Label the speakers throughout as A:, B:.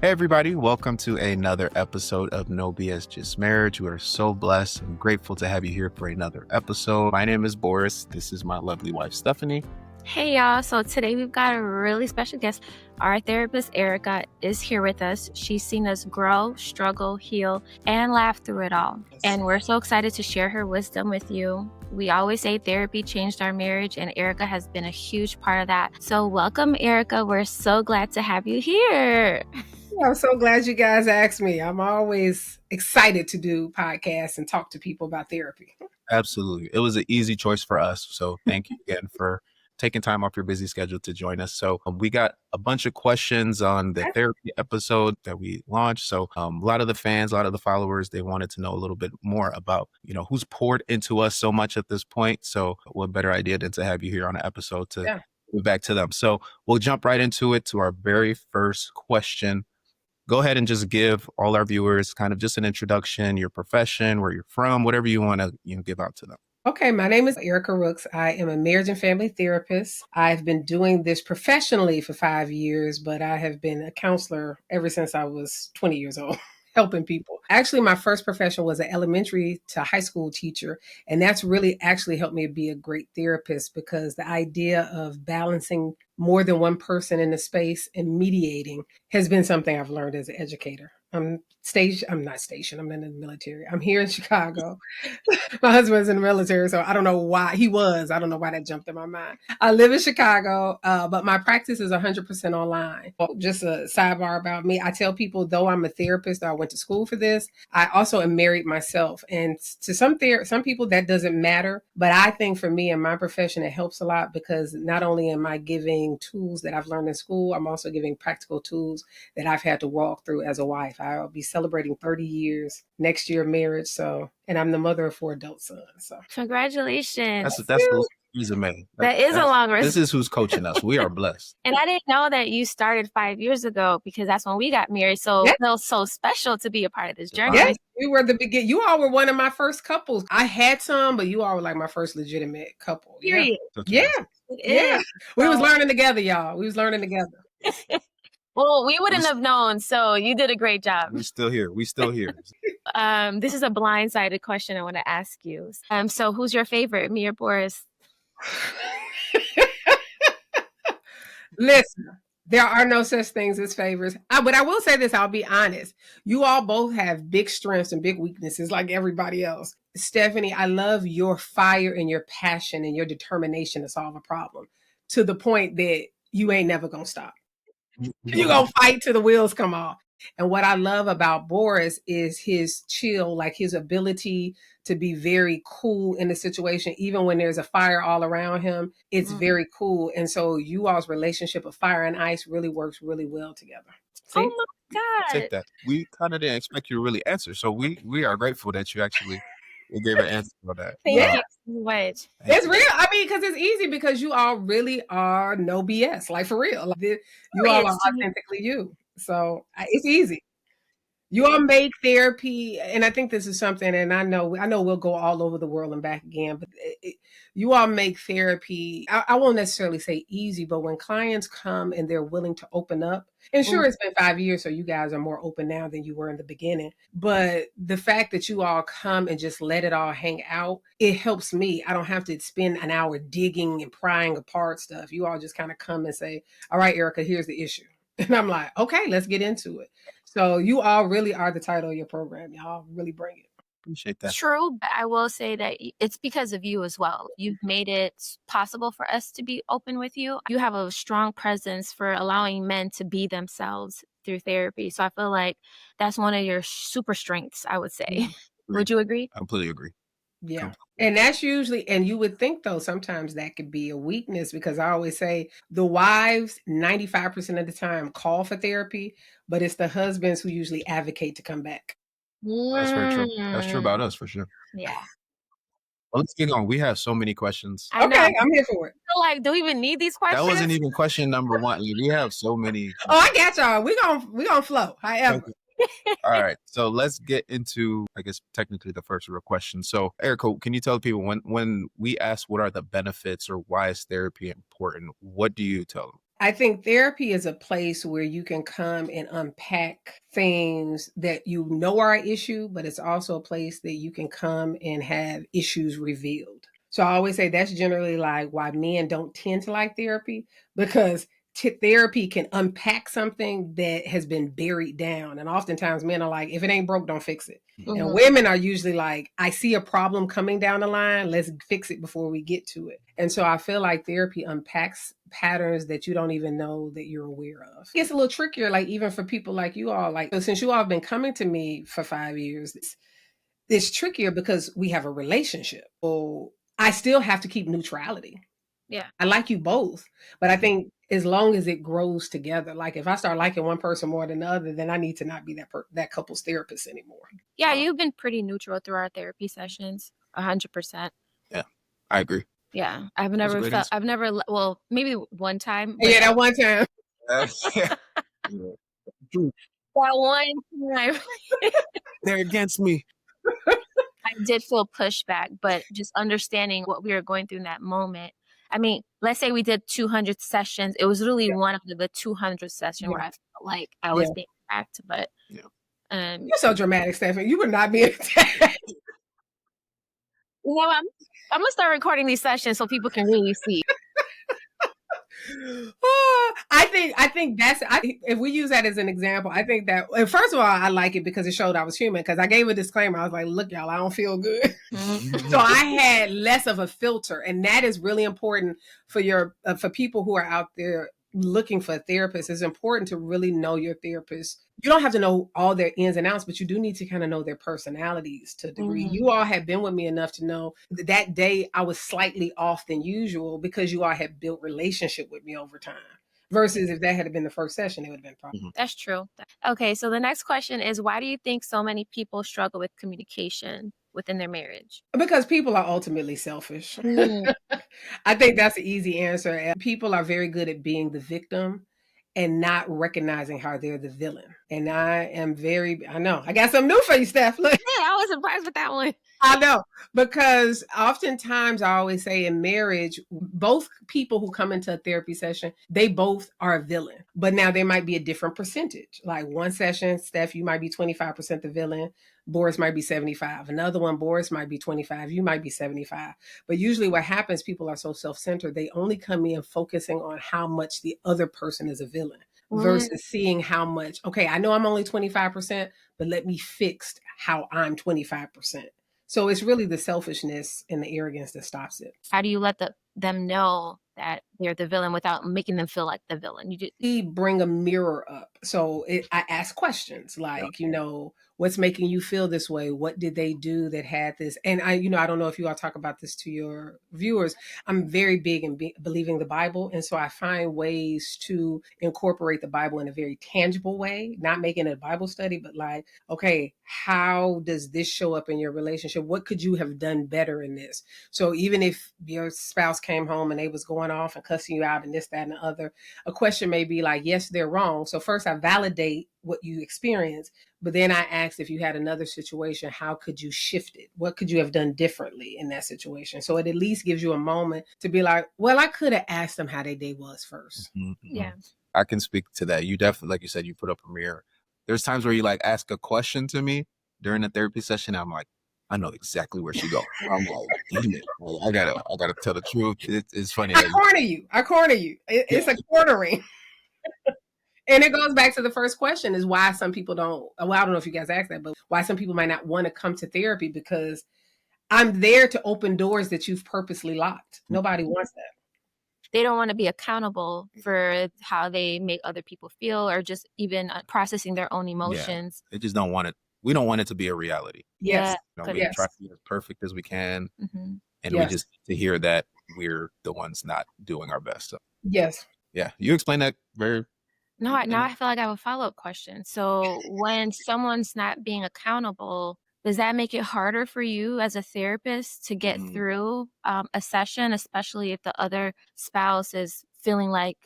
A: Hey everybody, welcome to another episode of No BS Just Marriage. We are so blessed and grateful to have you here for another episode. My name is Boris. This is my lovely wife, Stephanie.
B: Hey y'all, so today we've got a really special guest. Our therapist, Erica, is here with us. She's seen us grow, struggle, heal, and laugh through it all. And we're so excited to share her wisdom with you. We always say therapy changed our marriage, and Erica has been a huge part of that. So welcome, Erica. We're so glad to have you here.
C: I'm so glad you guys asked me. I'm always excited to do podcasts and talk to people about therapy.
A: Absolutely. It was an easy choice for us. So thank you again for taking time off your busy schedule to join us. So we got a bunch of questions on the therapy episode that we launched. So a lot of the fans, a lot of the followers, they wanted to know a little bit more about, who's poured into us so much at this point. So what better idea than to have you here on an episode to give back to them. So we'll jump right into it, to our very first question. Go ahead and just give all our viewers kind of just an introduction, your profession, where you're from, whatever you want to give out to them.
C: Okay, my name is Erica Rooks. I am a marriage and family therapist. I've been doing this professionally for 5 years, but I have been a counselor ever since I was 20 years old. Helping people. Actually, my first profession was an elementary to high school teacher. And that's really actually helped me be a great therapist, because the idea of balancing more than one person in the space and mediating has been something I've learned as an educator. I'm not stationed. I'm in the military. I'm here in Chicago. My husband's in the military, so I don't know why I don't know why that jumped in my mind. I live in Chicago, but my practice is 100% online. Well, just a sidebar about me. I tell people, though I'm a therapist, I went to school for this, I also am married myself. And to some people that doesn't matter, but I think for me in my profession, it helps a lot, because not only am I giving tools that I've learned in school, I'm also giving practical tools that I've had to walk through as a wife. I'll be celebrating 30 years next year of marriage. And I'm the mother of 4 adult sons. So
B: Congratulations.
A: That's a resume.
B: That is a long resume.
A: This is who's coaching us. We are blessed.
B: And I didn't know that you started 5 years ago, because that's when we got married. So it feels so special to be a part of this journey.
C: Yes, we were the beginning. You all were one of my first couples. I had some, but you all were like my first legitimate couple.
B: Period.
C: Yeah. We was learning together, y'all. We was learning together.
B: Well, we wouldn't have known, so you did a great job.
A: We're still here.
B: This is a blindsided question I want to ask you. So who's your favorite, me or Boris?
C: Listen, there are no such things as favors. But I will say this, I'll be honest. You all both have big strengths and big weaknesses like everybody else. Stephanie, I love your fire and your passion and your determination to solve a problem, to the point that you ain't never going to stop. You're going to fight till the wheels come off. And what I love about Boris is his chill, like his ability to be very cool in the situation, even when there's a fire all around him. It's very cool. And so you all's relationship of fire and ice really works really well together. See?
B: Oh my God.
A: Take that. We kind of didn't expect you to really answer. So we are grateful that you actually gave an answer for that.
B: Thank you so much.
C: It's real. I mean, because it's easy, because you all really are no BS, like for real. Like, you all are authentically you. So it's easy. You all make therapy, and I think this is something, and I know we'll go all over the world and back again, but you all make therapy, I won't necessarily say easy, but when clients come and they're willing to open up, and sure, it's been 5 years, so you guys are more open now than you were in the beginning, but the fact that you all come and just let it all hang out, it helps me. I don't have to spend an hour digging and prying apart stuff. You all just kind of come and say, all right, Erica, here's the issue. And I'm like, okay, let's get into it. So you all really are the title of your program. Y'all really bring it.
A: Appreciate that.
B: True, but I will say that it's because of you as well. You've made it possible for us to be open with you. You have a strong presence for allowing men to be themselves through therapy. So I feel like that's one of your super strengths, I would say. Would you agree?
A: I completely agree.
C: Yeah. And that's usually, and you would think though, sometimes that could be a weakness, because I always say the wives 95% of the time call for therapy, but it's the husbands who usually advocate to come back.
A: That's very true. That's true about us for sure.
B: Yeah.
A: Well, let's get on. We have so many questions.
C: Okay, I'm here for it.
B: So, like, do we even need these questions?
A: That wasn't even question number one. We have so many.
C: Oh, I got y'all. We gonna flow. However.
A: All right. So let's get into, I guess, technically the first real question. So, Erica, can you tell people when we ask what are the benefits or why is therapy important, what do you tell them?
C: I think therapy is a place where you can come and unpack things that you know are an issue, but it's also a place that you can come and have issues revealed. So I always say that's generally like why men don't tend to like therapy, because therapy can unpack something that has been buried down. And oftentimes men are like, if it ain't broke, don't fix it.
A: Mhm.
C: And women are usually like, I see a problem coming down the line. Let's fix it before we get to it. And so I feel like therapy unpacks patterns that you don't even know that you're aware of. It's a little trickier, like even for people like you all, like, so since you all have been coming to me for 5 years, it's trickier because we have a relationship. So I still have to keep neutrality.
B: Yeah.
C: I like you both, but I think as long as it grows together, like if I start liking one person more than the other, then I need to not be that couple's therapist anymore.
B: Yeah, you've been pretty neutral through our therapy sessions, 100%.
A: Yeah, I agree.
B: Yeah,
A: That's a great answer.
B: well, maybe one time, but
C: Yeah, that one time.
A: Yeah. Yeah. True.
B: that one time
A: They're against me.
B: I did feel pushback, but just understanding what we were going through in that moment. I mean, let's say we did 200 sessions. It was really
C: Yeah.
B: one of the 200 session where
C: Yeah.
B: I felt like I
C: Yeah.
B: was being attacked, but
A: Yeah.
C: You're so dramatic, Stephanie. You would not be attacked.
B: you know, I'm gonna start recording these sessions so people can really see.
C: I think if we use that as an example, I think that first of all, I like it because it showed I was human. Because I gave a disclaimer, I was like, "Look, y'all, I don't feel good."
B: Mhm.
C: So I had less of a filter, and that is really important for people who are out there looking for a therapist. It's important to really know your therapist. You don't have to know all their ins and outs, but you do need to kind of know their personalities to a degree.
B: Mhm.
C: You all have been with me enough to know that day I was slightly off than usual because you all had built relationship with me over time. Versus if that had been the first session, it would have been problem.
A: Mhm.
B: That's true. Okay, so the next question is, why do you think so many people struggle with communication within their marriage?
C: Because people are ultimately selfish.
B: Mm.
C: I think that's the easy answer. And people are very good at being the victim and not recognizing how they're the villain. And I know, I got something new for you, Steph. Look.
B: Yeah, I was surprised with that one.
C: I know, because oftentimes I always say in marriage, both people who come into a therapy session, they both are a villain, but now there might be a different percentage. Like one session, Steph, you might be 25% the villain. Boris might be 75. Another one, Boris might be 25. You might be 75. But usually what happens, people are so self-centered. They only come in focusing on how much the other person is a villain versus seeing how much, okay, I know I'm only 25%, but let me fix how I'm 25%. So it's really the selfishness and the arrogance that stops it.
B: How do you let them know that they're the villain without making them feel like the villain?
C: We bring a mirror up. So I ask questions like, what's making you feel this way? What did they do that had this? And I don't know if you all talk about this to your viewers. I'm very big in believing the Bible. And so I find ways to incorporate the Bible in a very tangible way, not making it a Bible study, but like, okay, how does this show up in your relationship? What could you have done better in this? So even if your spouse came home and they was going off and cussing you out and this, that, and the other, a question may be like, yes, they're wrong. So first I validate what you experience, but then I ask, if you had another situation, how could you shift it? What could you have done differently in that situation? So it at least gives you a moment to be like, well, I could have asked them how their day was first.
A: Mhm.
B: Yeah.
A: I can speak to that. You definitely, like you said, you put up a mirror. There's times where you like ask a question to me during a therapy session. I'm like, I know exactly where she go. I'm like, damn it. I gotta tell the truth. It's funny.
C: I corner you. It's a cornering. And it goes back to the first question is why some people don't, well, I don't know if you guys asked that, but why some people might not want to come to therapy, because I'm there to open doors that you've purposely locked. Nobody wants that.
B: They don't want to be accountable for how they make other people feel or just even processing their own emotions.
A: They just don't want it. We don't want it to be a reality.
C: Yes.
A: We
C: Yes.
A: try to be as perfect as we can.
B: Mm-hmm.
A: And we just need to hear that we're the ones not doing our best. So,
C: Yes.
A: yeah, you explained that very.
B: Now I feel like I have a follow-up question. So when someone's not being accountable, does that make it harder for you as a therapist to get through a session, especially if the other spouse is feeling like,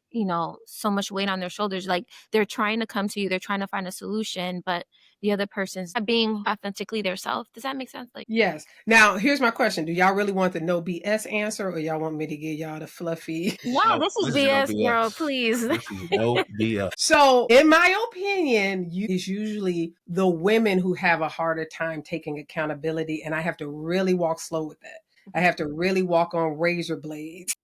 B: so much weight on their shoulders? Like they're trying to come to you, they're trying to find a solution, but the other person's being authentically their self. Does that make sense? Like,
C: Yes. Now, here's my question. Do y'all really want the no BS answer, or y'all want me to give y'all the fluffy?
B: no, this is
A: no
B: BS, girl, please.
A: This is no BS.
C: So, in my opinion, it's usually the women who have a harder time taking accountability, and I have to really walk slow with that. I have to really walk on razor blades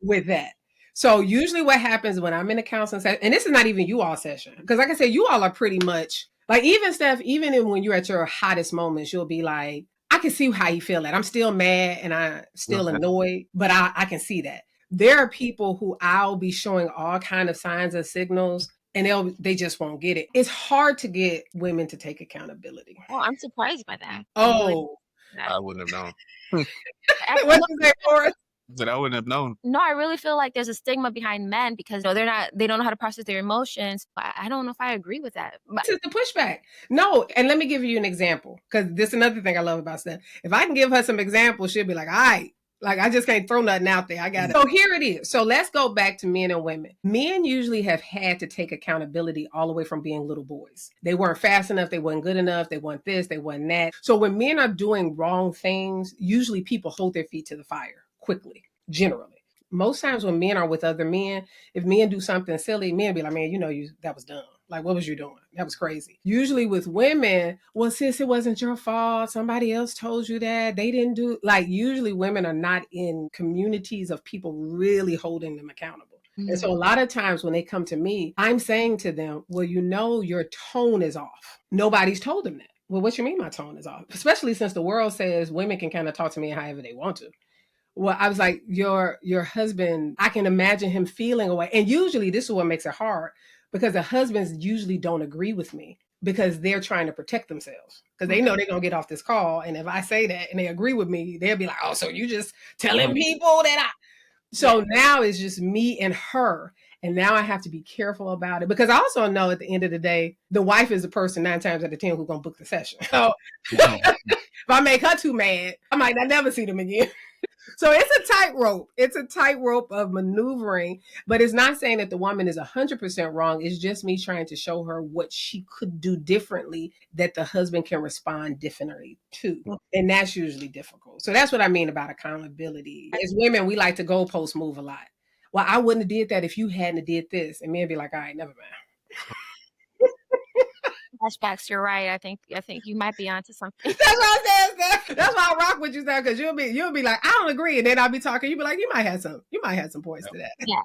C: with that. So usually what happens when I'm in a counseling session, and this is not even you all session, because like I said, you all are pretty much like, even Steph, even when you're at your hottest moments, you'll be like, I can see how you feel that. I'm still mad and I'm still annoyed, but I can see that. There are people who I'll be showing all kind of signs and signals, and they just won't get it. It's hard to get women to take accountability.
B: Oh, I'm surprised by that.
C: Oh,
A: I wouldn't have known.
C: What you say, Forrest?
A: That I wouldn't have known.
B: No, I really feel like there's a stigma behind men because they don't know how to process their emotions. I don't know if I agree with that.
C: This is the pushback. No, and let me give you an example, because this is another thing I love about Steph. If I can give her some examples, she'll be like, all right, like I just can't throw nothing out there. I got it. So here it is. So let's go back to men and women. Men usually have had to take accountability all the way from being little boys. They weren't fast enough. They weren't good enough. They weren't this. They weren't that. So when men are doing wrong things, usually people hold their feet to the fire quickly, generally. Most times when men are with other men, if men do something silly, men be like, man, that was dumb. Like, what was you doing? That was crazy. Usually with women, well, sis, it wasn't your fault. Somebody else told you that. They didn't do, like, usually women are not in communities of people really holding them accountable. Mm-hmm. And so a lot of times when they come to me, I'm saying to them, well, your tone is off. Nobody's told them that. Well, what you mean my tone is off? Especially since the world says women can kind of talk to me however they want to. Well, I was like, your husband, I can imagine him feeling away. And usually this is what makes it hard, because the husbands usually don't agree with me because they're trying to protect themselves, because they know they're going to get off this call. And if I say that and they agree with me, they'll be like, oh, so you just telling people that So now it's just me and her. And now I have to be careful about it, because I also know at the end of the day, the wife is the person 9 times out of 10 who's going to book the session. So if I make her too mad, I might not never see them again. So it's a tightrope. It's a tightrope of maneuvering, but it's not saying that the woman is 100% wrong. It's just me trying to show her what she could do differently that the husband can respond differently to. And that's usually difficult. So that's what I mean about accountability. As women, we like to goalpost move a lot. Well, I wouldn't have did that if you hadn't did this. And men be like, all right, never mind.
B: Flashbacks, you're right. I think you might be onto something.
C: That's what I said. That's why I rock with you, Steph, because you'll be like, I don't agree, and then I'll be talking. You'll be like, you might have some points to that.
B: Yeah.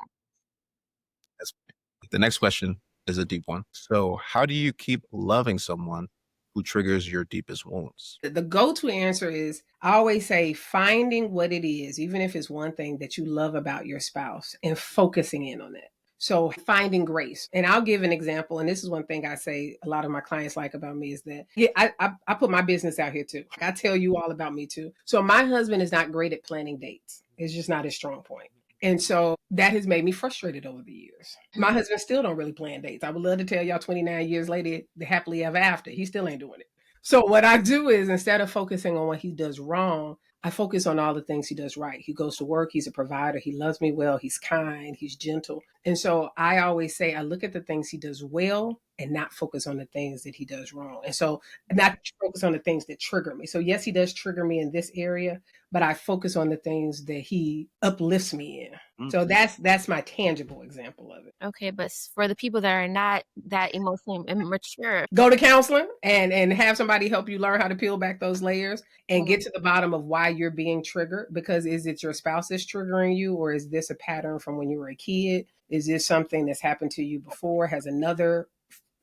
A: The next question is a deep one. So, how do you keep loving someone who triggers your deepest wounds?
C: The go-to answer is, I always say, finding what it is, even if it's one thing that you love about your spouse, and focusing in on it. So finding grace. And I'll give an example. And this is one thing I say a lot of my clients like about me is that I put my business out here too. I tell you all about me too. So my husband is not great at planning dates. It's just not his strong point. And so that has made me frustrated over the years. My husband still don't really plan dates. I would love to tell y'all 29 years later, the happily ever after, he still ain't doing it. So what I do is, instead of focusing on what he does wrong, I focus on all the things he does right. He goes to work. He's a provider. He loves me well. He's kind. He's gentle. And so I always say, I look at the things he does well and not focus on the things that he does wrong. And so not focus on the things that trigger me. So yes, he does trigger me in this area, but I focus on the things that he uplifts me in. Mm-hmm. So that's my tangible example of it.
B: Okay, but for the people that are not that emotionally immature,
C: go to counseling and have somebody help you learn how to peel back those layers and get to the bottom of why you're being triggered. Because is it your spouse that's triggering you, or is this a pattern from when you were a kid? Is this something that's happened to you before? Has another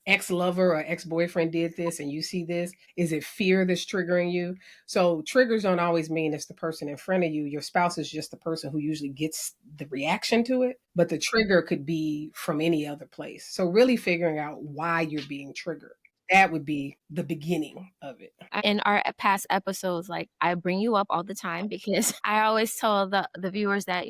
C: ex-lover or ex-boyfriend did this and you see this? Is it fear that's triggering you? So triggers don't always mean it's the person in front of you. Your spouse is just the person who usually gets the reaction to it, but the trigger could be from any other place. So really figuring out why you're being triggered. That would be the beginning of it.
B: In our past episodes, like, I bring you up all the time because I always tell the viewers that,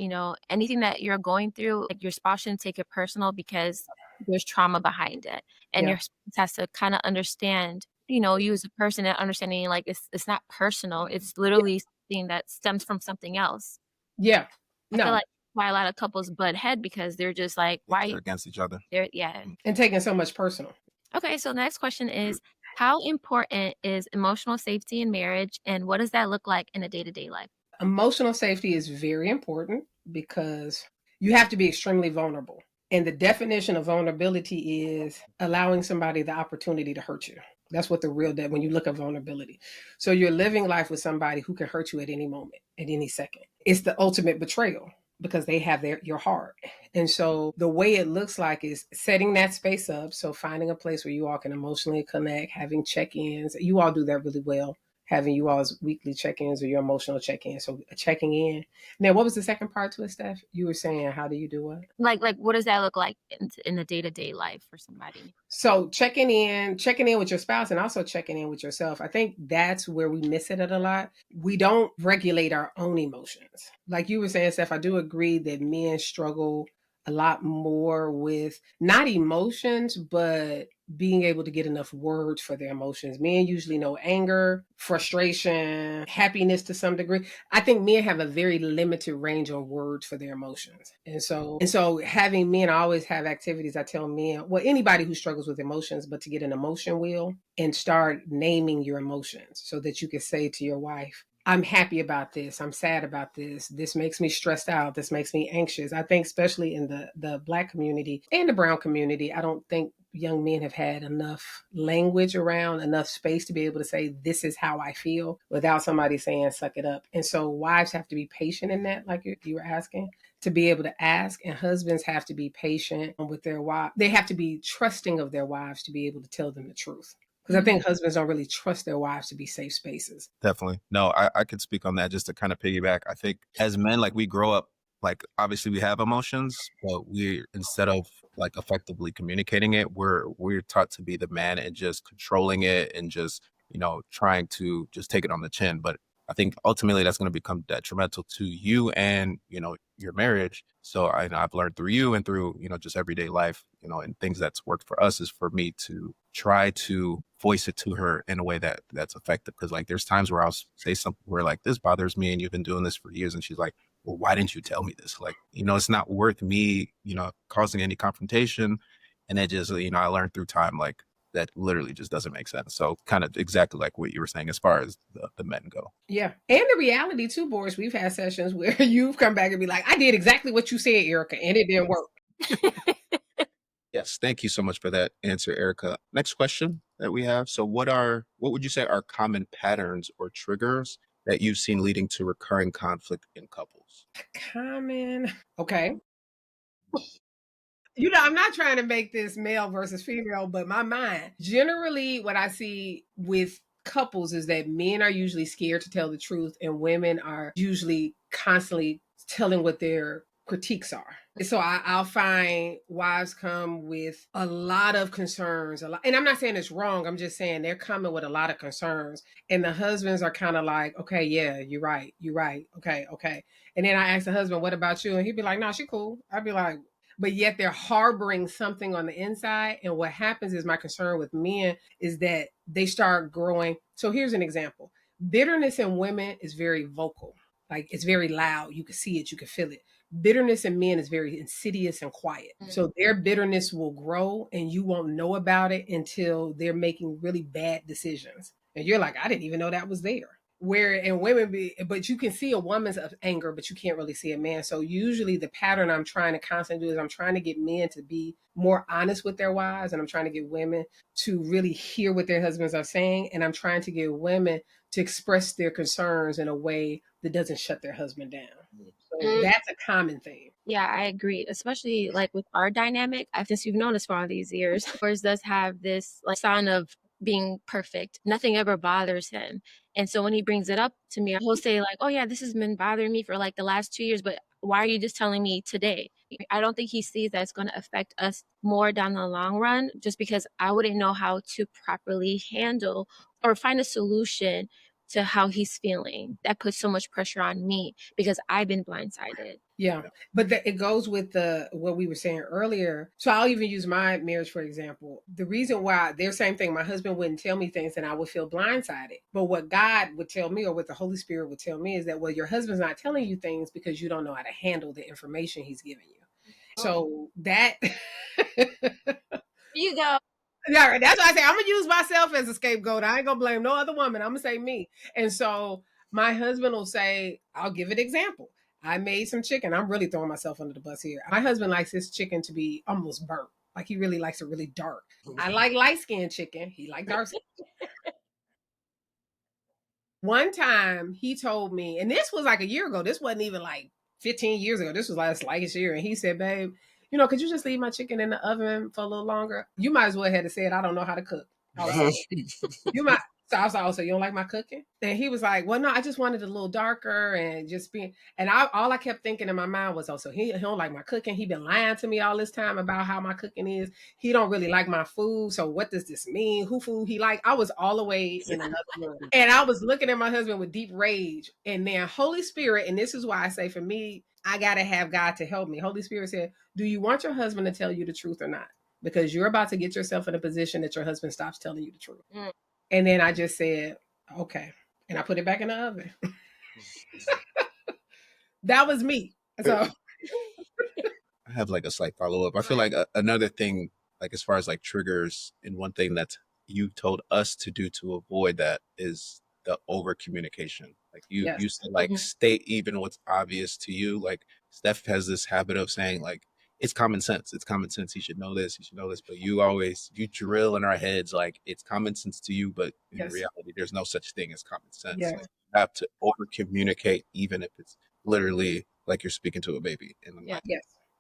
B: anything that you're going through, like, your spouse shouldn't take it personal because there's trauma behind it. And your spouse has to kind of understand, you as a person, and understanding, like, it's not personal. It's literally something that stems from something else.
C: Yeah.
B: I feel like why a lot of couples butt head, because they're just like, why
A: they're against each other.
B: Yeah.
C: And taking so much personal.
B: Okay, so the next question is, how important is emotional safety in marriage, and what does that look like in a day-to-day life?
C: Emotional safety is very important because you have to be extremely vulnerable. And the definition of vulnerability is allowing somebody the opportunity to hurt you. That's what the real when you look at vulnerability. So you're living life with somebody who can hurt you at any moment, at any second. It's the ultimate betrayal because they have your heart. And so the way it looks like is setting that space up. So finding a place where you all can emotionally connect, having check-ins. You all do that really well, having you all's weekly check-ins or your emotional check-ins. So checking in. Now, what was the second part to it, Steph? You were saying, how do you do what?
B: Like what does that look like in the day-to-day life for somebody?
C: So checking in with your spouse and also checking in with yourself. I think that's where we miss it at a lot. We don't regulate our own emotions. Like you were saying, Steph, I do agree that men struggle a lot more with not emotions, but being able to get enough words for their emotions. Men usually know anger, frustration, happiness to some degree. I think men have a very limited range of words for their emotions. And so having men, I always have activities I tell men, well, anybody who struggles with emotions, but to get an emotion wheel and start naming your emotions so that you can say to your wife, I'm happy about this. I'm sad about this. This makes me stressed out. This makes me anxious. I think especially in the Black community and the brown community, I don't think young men have had enough language around, enough space to be able to say, this is how I feel without somebody saying, suck it up. And so wives have to be patient in that, like you were asking, to be able to ask, and husbands have to be patient with their wives. They have to be trusting of their wives to be able to tell them the truth. Because I think husbands don't really trust their wives to be safe spaces.
A: Definitely. No, I could speak on that just to kind of piggyback. I think as men, like we grow up, like obviously we have emotions, but we instead of like effectively communicating it, we're taught to be the man and just controlling it and just, trying to just take it on the chin. But I think ultimately that's going to become detrimental to you and, your marriage. So I've learned through you and through, just everyday life, and things that's worked for us is for me to try to voice it to her in a way that's effective. Because like there's times where I'll say something where like, this bothers me and you've been doing this for years. And she's like, well, why didn't you tell me this? Like, it's not worth me, causing any confrontation. And it just, I learned through time, like that literally just doesn't make sense. So kind of exactly like what you were saying as far as the men go.
C: Yeah. And the reality too, Boris, we've had sessions where you've come back and be like, I did exactly what you said, Erica, and it didn't work.
A: Yes, thank you so much for that answer, Erica. Next question that we have. So what would you say are common patterns or triggers that you've seen leading to recurring conflict in couples?
C: Common. Okay. I'm not trying to make this male versus female, but my mind, generally, what I see with couples is that men are usually scared to tell the truth, and women are usually constantly telling what their critiques are. So I'll find wives come with a lot of concerns, and I'm not saying it's wrong. I'm just saying they're coming with a lot of concerns, and the husbands are kind of like, okay, yeah, you're right, okay. And then I ask the husband, what about you? And he'd be like, no, she cool. I'd be like, but yet they're harboring something on the inside. And what happens is, my concern with men is that they start growing. So here's an example. Bitterness in women is very vocal. Like, it's very loud. You can see it, you can feel it. Bitterness in men is very insidious and quiet. So their bitterness will grow and you won't know about it until they're making really bad decisions. And you're like, I didn't even know that was there. Where in women but you can see a woman's anger, but you can't really see a man. So usually the pattern I'm trying to constantly do is I'm trying to get men to be more honest with their wives, and I'm trying to get women to really hear what their husbands are saying, and I'm trying to get women to express their concerns in a way that doesn't shut their husband down. So that's a common thing.
B: Yeah, I agree. Especially like with our dynamic. I've just you've known us for all these years. Yours does have this like sign of being perfect. Nothing ever bothers him. And so when he brings it up to me, he'll say like, oh yeah, this has been bothering me for like the last 2 years, but why are you just telling me today? I don't think he sees that it's going to affect us more down the long run, just because I wouldn't know how to properly handle or find a solution to how he's feeling. That puts so much pressure on me because I've been blindsided.
C: Yeah, but it goes with what we were saying earlier. So I'll even use my marriage for example. The reason why they're same thing, my husband wouldn't tell me things and I would feel blindsided. But what God would tell me, or what the Holy Spirit would tell me, is that, well, your husband's not telling you things because you don't know how to handle the information he's giving you. So that
B: You go.
C: Yeah, that's why I say I'm gonna use myself as a scapegoat. I ain't gonna blame no other woman. I'm gonna say me. And so my husband will say, I'll give an example. I made some chicken. I'm really throwing myself under the bus here. My husband likes his chicken to be almost burnt. Like he really likes it really dark. I like light skinned chicken. He like dark skin. One time he told me, and this was like a year ago. This wasn't even like 15 years ago. This was like this year. And he said, babe, could you just leave my chicken in the oven for a little longer? You might as well have said, I don't know how to cook. I was like, you might. So I was like, oh, so you don't like my cooking? And he was like, well, no, I just wanted it a little darker and just being. And all I kept thinking in my mind was, oh, so he don't like my cooking. He been lying to me all this time about how my cooking is. He don't really like my food. So what does this mean? Who food he like? I was all the way in another room. And I was looking at my husband with deep rage. And then Holy Spirit, and this is why I say for me, I got to have God to help me. Holy Spirit said, do you want your husband to tell you the truth or not? Because you're about to get yourself in a position that your husband stops telling you the truth. Mm. And then I just said, okay. And I put it back in the oven. That was me. So
A: I have like a slight follow-up. I feel like another thing, like as far as like triggers, and one thing that you told us to do to avoid that is the over communication. Like you said, like state even what's obvious to you. Like Steph has this habit of saying like, it's common sense. It's common sense. He should know this. He should know this. But you drill in our heads like it's common sense to you, but in reality, there's no such thing as common sense.
C: Yes.
A: Like, you have to over communicate, even if it's literally like you're speaking to a baby. And I'm like,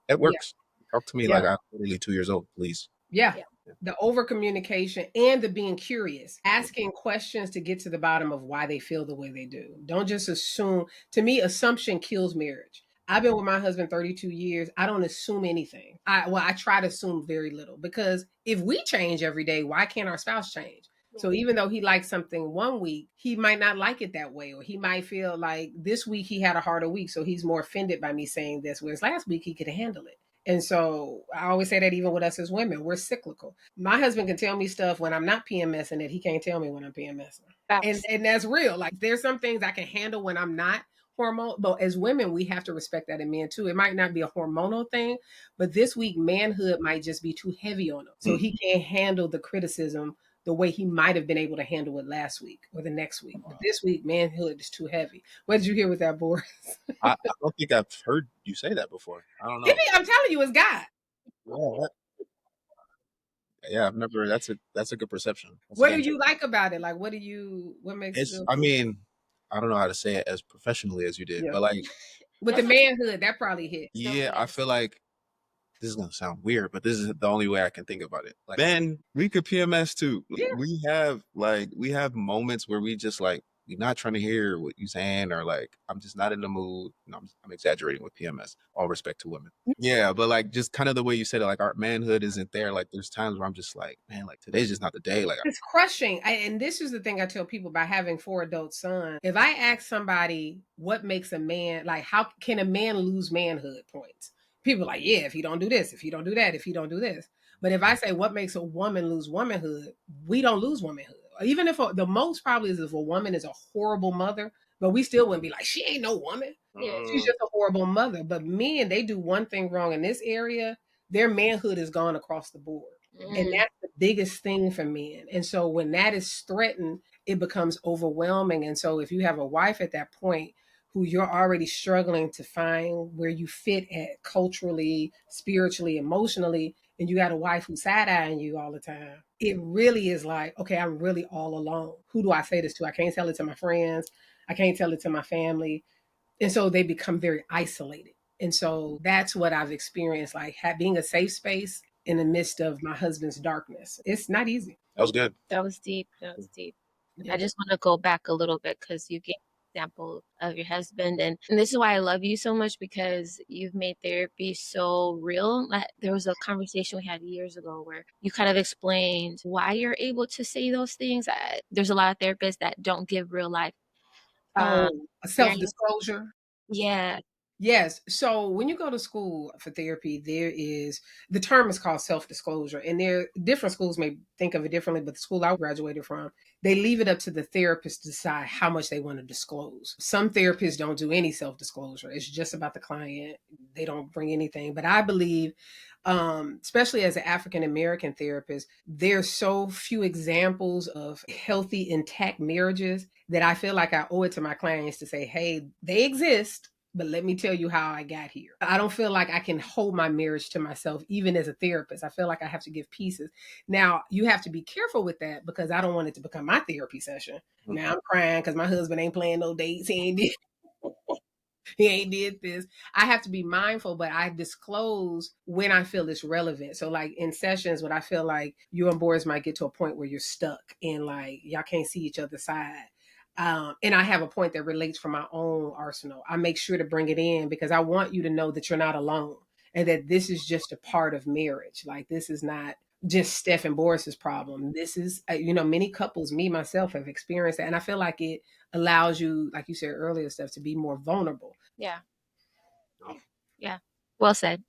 A: it works. Talk to me like I'm literally 2 years old, please.
C: Yeah. The over communication and the being curious, asking questions to get to the bottom of why they feel the way they do. Don't just assume. To me, assumption kills marriage. I've been with my husband 32 years. I don't assume anything. I try to assume very little, because if we change every day, why can't our spouse change? So even though he likes something one week, he might not like it that way, or he might feel like this week he had a harder week, so he's more offended by me saying this, whereas last week he could handle it. And so I always say that even with us as women, we're cyclical. My husband can tell me stuff when I'm not PMSing that he can't tell me when I'm PMSing. And that's real. Like there's some things I can handle when I'm not hormone, but as women, we have to respect that in men too. It might not be a hormonal thing, but this week manhood might just be too heavy on him. So he can't handle the criticism the way he might have been able to handle it last week or the next week. But this week, manhood is too heavy. What did you hear with that, Boris?
A: I don't think I've heard you say that before. I don't know.
C: I'm telling you, it's God.
A: Yeah, I've never. That's a good perception.
C: What do you like about it? Like, what makes
A: it? I mean, I don't know how to say it as professionally as you did, but like
C: with the manhood, that probably hit.
A: Yeah, I feel like this is gonna sound weird, but this is the only way I can think about it. Like, Ben, we could PMS too. Yeah. We have moments where we just like, we're not trying to hear what you're saying, or like, I'm just not in the mood. No, I'm exaggerating with PMS. All respect to women. Yeah, but like, just kind of the way you said it, like our manhood isn't there. Like, there's times where I'm just like, man, like today's just not the day. Like,
C: it's crushing. And this is the thing I tell people by having 4 adult sons. If I ask somebody what makes a man, like, how can a man lose manhood points? People are like, yeah, if he don't do this, if he don't do that, if he don't do this. But if I say what makes a woman lose womanhood, we don't lose womanhood. Even if the most probably is if a woman is a horrible mother, but we still wouldn't be like, she ain't no woman. She's just a horrible mother. But men, they do one thing wrong in this area, their manhood is gone across the board. And that's the biggest thing for men. And so when that is threatened, it becomes overwhelming. And so if you have a wife at that point who you're already struggling to find where you fit at culturally, spiritually, emotionally, and you got a wife who's side-eyeing you all the time, it really is like, okay, I'm really all alone. Who do I say this to? I can't tell it to my friends. I can't tell it to my family. And so they become very isolated. And so that's what I've experienced, like being a safe space in the midst of my husband's darkness. It's not easy.
A: That was good.
B: That was deep. Yeah. I just want to go back a little bit because you gave example of your husband, and this is why I love you so much, because you've made therapy so real. There was a conversation we had years ago where you kind of explained why you're able to say those things. There's a lot of therapists that don't give real life
C: a self-disclosure.
B: Yeah.
C: Yes. So when you go to school for therapy, the term is called self-disclosure. And different schools may think of it differently, but the school I graduated from, they leave it up to the therapist to decide how much they want to disclose. Some therapists don't do any self-disclosure. It's just about the client. They don't bring anything. But I believe, especially as an African American therapist, there's so few examples of healthy, intact marriages that I feel like I owe it to my clients to say, hey, they exist, but let me tell you how I got here. I don't feel like I can hold my marriage to myself, even as a therapist. I feel like I have to give pieces. Now, you have to be careful with that because I don't want it to become my therapy session. Now I'm crying because my husband ain't playing no dates. He ain't did this. I have to be mindful, but I disclose when I feel it's relevant. So like in sessions when I feel like you and Boris might get to a point where you're stuck and like y'all can't see each other's side. And I have a point that relates from my own arsenal. I make sure to bring it in because I want you to know that you're not alone and that this is just a part of marriage. Like this is not just Steph and Boris's problem. This is, many couples, me myself, have experienced that. And I feel like it allows you, like you said earlier, Steph, to be more vulnerable.
B: Yeah. Yeah. Well said.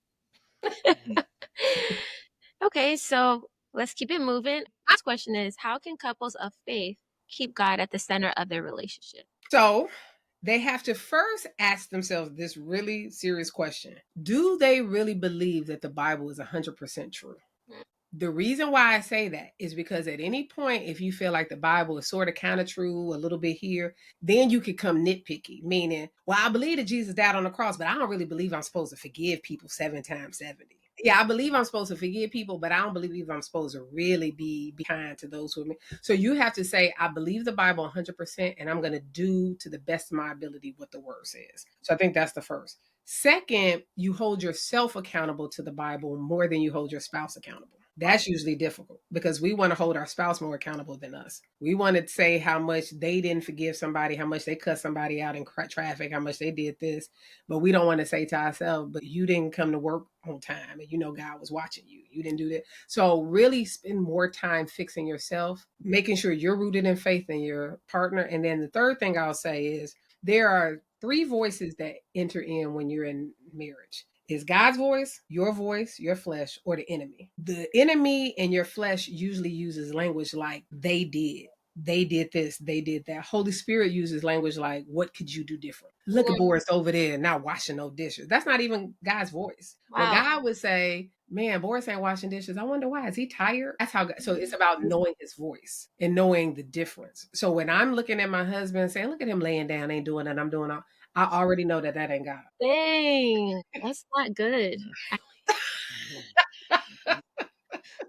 B: Okay, so let's keep it moving. Last question is, how can couples of faith keep God at the center of their relationship?
C: So they have to first ask themselves this really serious question. Do they really believe that the Bible is 100% true? The reason why I say that is because at any point, if you feel like the Bible is sort of kind of true, a little bit here, then you could come nitpicky, meaning, well, I believe that Jesus died on the cross, but I don't really believe I'm supposed to forgive people 7 times 70. Yeah, I believe I'm supposed to forgive people, but I don't believe I'm supposed to really be kind to those who are me. So you have to say, I believe the Bible 100%, and I'm going to do to the best of my ability what the word says. So I think that's the first. Second, you hold yourself accountable to the Bible more than you hold your spouse accountable. That's usually difficult because we want to hold our spouse more accountable than us. We want to say how much they didn't forgive somebody, how much they cut somebody out in traffic, how much they did this. But we don't want to say to ourselves, but you didn't come to work on time and God was watching you. You didn't do that. So really spend more time fixing yourself, making sure you're rooted in faith in your partner. And then the third thing I'll say is there are 3 voices that enter in when you're in marriage. Is God's voice, your flesh, or the enemy? The enemy and your flesh usually uses language like they did this, they did that. Holy Spirit uses language like, what could you do different? Look at Boris over there not washing no dishes. That's not even God's voice. Wow. Well, God would say, man, Boris ain't washing dishes. I wonder why. Is he tired? That's how. So it's about knowing his voice and knowing the difference. So when I'm looking at my husband saying, look at him laying down, ain't doing that, I'm doing all, I already know that ain't God.
B: Dang, that's not good.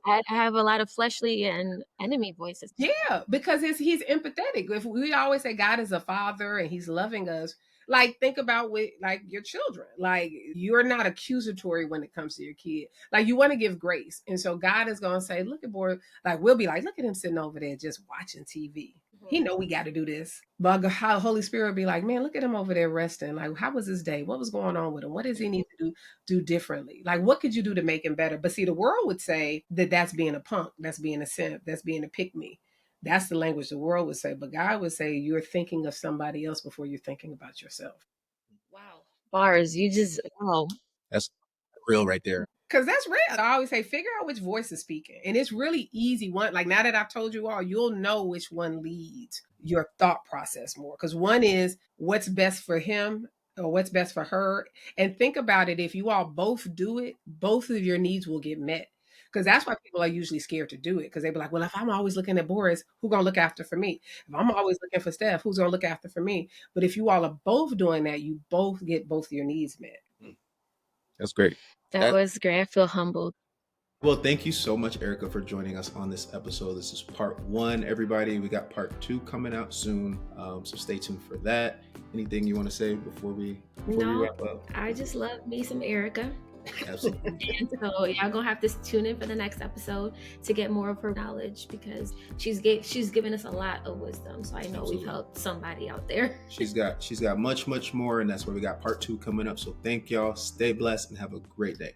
B: I have a lot of fleshly and enemy voices.
C: Yeah, because he's empathetic. If we always say God is a father and he's loving us, like think about with like your children. Like you're not accusatory when it comes to your kid. Like you want to give grace. And so God is gonna say, look at boy, like we'll be like, look at him sitting over there just watching TV. He know we got to do this. But how Holy Spirit will be like, man, look at him over there resting. Like, how was his day? What was going on with him? What does he need to do differently? Like, what could you do to make him better? But see, the world would say that that's being a punk, that's being a simp, that's being a pick me. That's the language the world would say. But God would say you're thinking of somebody else before you're thinking about yourself.
B: Wow. Bars, you just, oh.
A: That's real right there.
C: Because that's real. I always say, figure out which voice is speaking. And it's really easy. One, like now that I've told you all, you'll know which one leads your thought process more. Because one is what's best for him or what's best for her. And think about it. If you all both do it, both of your needs will get met. Because that's why people are usually scared to do it. Because they be like, well, if I'm always looking at Boris, who's going to look after for me? If I'm always looking for Steph, who's going to look after for me? But if you all are both doing that, you both get both of your needs met.
A: That's great.
B: That was great. I feel humbled.
A: Well, thank you so much, Erica, for joining us on this episode. This is part 1, everybody. We got part 2 coming out soon, so stay tuned for that. Anything you want to say before we wrap up?
B: I just love me some Erica.
A: Absolutely.
B: And so y'all gonna have to tune in for the next episode to get more of her knowledge because she's given us a lot of wisdom. So I know We've helped somebody out there.
A: She's got much more, and that's where we got part 2 coming up. So thank y'all. Stay blessed and have a great day.